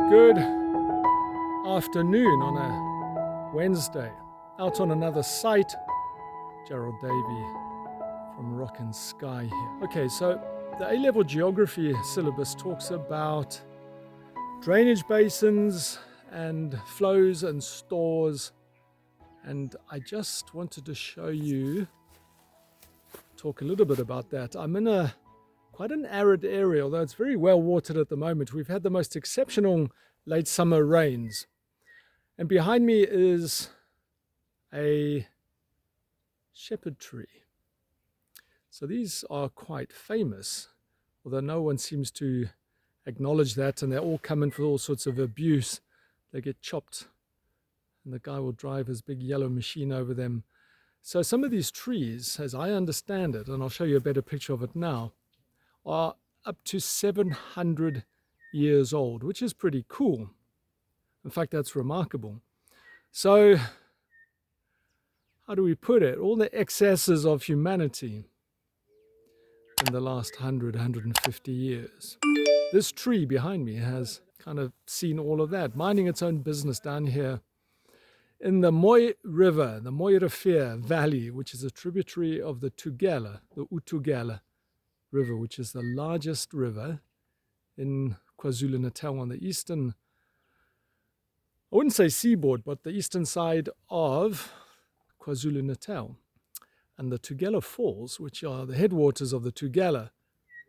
Good afternoon on a Wednesday. Out on another site. Gerald Davey from Rock and Sky here. Okay, so the A-level geography syllabus talks about drainage basins and flows and stores, and I just wanted to show you, talk a little bit about that. I'm in quite an arid area, although it's very well watered at the moment. We've had the most exceptional late summer rains. And behind me is a shepherd tree. So these are quite famous, although no one seems to acknowledge that, and they're all coming for all sorts of abuse. They get chopped and the guy will drive his big yellow machine over them. So some of these trees, as I understand it, and I'll show you a better picture of it now, are up to 700 years old, which is pretty cool. In fact, that's remarkable. So, how do we put it? All the excesses of humanity in the last 150 years. This tree behind me has kind of seen all of that, minding its own business down here in the Mooi River, the Mooi Valley, which is a tributary of the Tugela, the Utugela River, which is the largest river in KwaZulu-Natal on the eastern, I wouldn't say seaboard, but the eastern side of KwaZulu-Natal. And the Tugela Falls, which are the headwaters of the Tugela,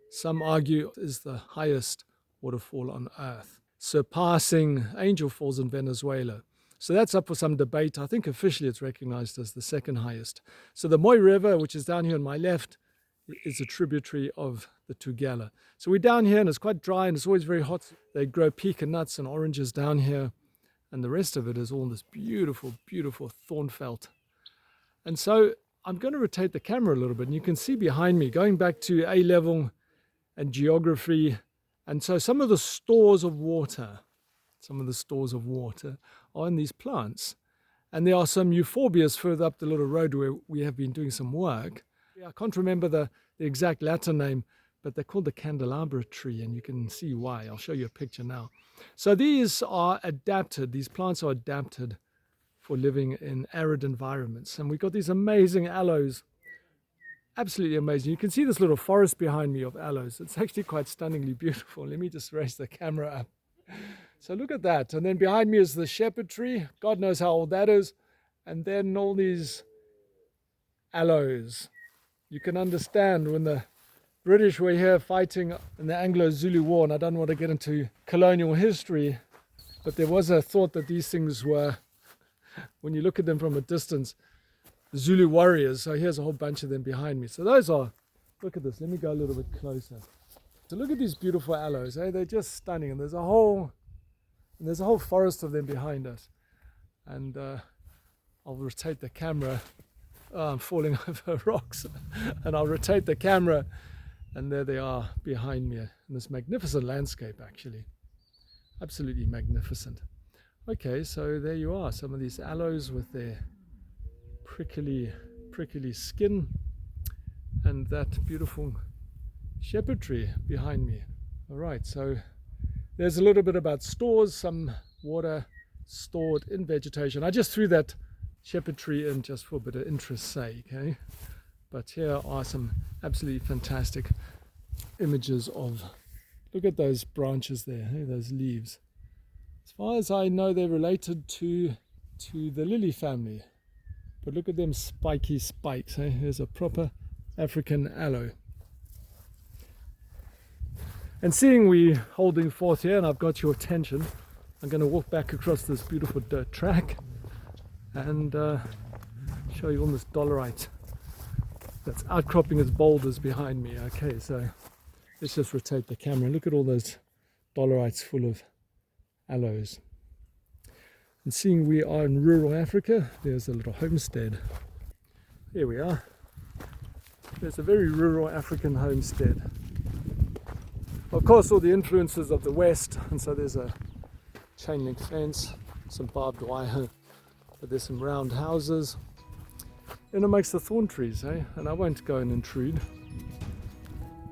some argue is the highest waterfall on earth, surpassing Angel Falls in Venezuela. So that's up for some debate. I think officially it's recognized as the second highest. So the Mooi River, which is down here on my left, is a tributary of the Tugela. So we're down here and it's quite dry and it's always very hot. They grow pecan nuts and oranges down here. And the rest of it is all this beautiful, beautiful thornfelt. And so I'm going to rotate the camera a little bit, and you can see behind me, going back to A-level and geography. And so some of the stores of water are in these plants. And there are some euphorbias further up the little road where we have been doing some work. I can't remember the exact Latin name, but they're called the candelabra tree, and you can see why. I'll show you a picture now. So these are adapted, these plants are adapted for living in arid environments. And we've got these amazing aloes, absolutely amazing. You can see this little forest behind me of aloes. It's actually quite stunningly beautiful. Let me just raise the camera up. So look at that. And then behind me is the shepherd tree. God knows how old that is. And then all these aloes. You can understand when the British were here fighting in the Anglo-Zulu War, and I don't want to get into colonial history, but there was a thought that these things were, when you look at them from a distance, Zulu warriors. So here's a whole bunch of them behind me. So those are, look at this, let me go a little bit closer. So look at these beautiful aloes, they're just stunning, and there's a whole forest of them behind us. And I'll rotate the camera. Oh, I'm falling over rocks, and I'll rotate the camera, and there they are behind me in this magnificent landscape, actually. Absolutely magnificent. Okay, so there you are, some of these aloes with their prickly skin, and that beautiful shepherd tree behind me. All right, so there's a little bit about stores, some water stored in vegetation. I just threw that shepherd tree in just for a bit of interest's sake, okay? But here are some absolutely fantastic images of, look at those branches there, hey, those leaves. As far as I know, they're related to the lily family. But look at them spiky spikes, hey? Here's a proper African aloe. And seeing we holding forth here, and I've got your attention, I'm going to walk back across this beautiful dirt track and show you all this dolerite that's outcropping as boulders behind me. Okay, so let's just rotate the camera. Look at all those dolerites full of aloes. And seeing we are in rural Africa, there's a little homestead. Here we are. There's a very rural African homestead. Of course, all the influences of the West, and so there's a chain link fence, some barbed wire, but there's some round houses in amongst the thorn trees, and I won't go and intrude.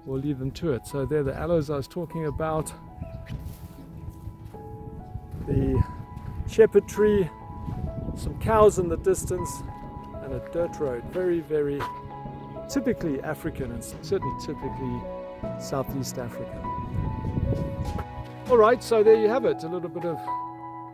We'll leave them to it. So they're the aloes I was talking about. the shepherd tree, some cows in the distance, and a dirt road. Very, very typically African, and certainly typically Southeast African. All right, so there you have it, a little bit of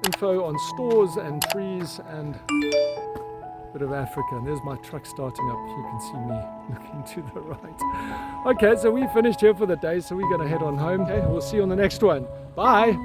info on stores and trees and a bit of Africa. And there's my truck starting up. You can see me looking to the right. Okay, so we finished here for the day, so we're going to head on home. Okay, we'll see you on the next one. Bye.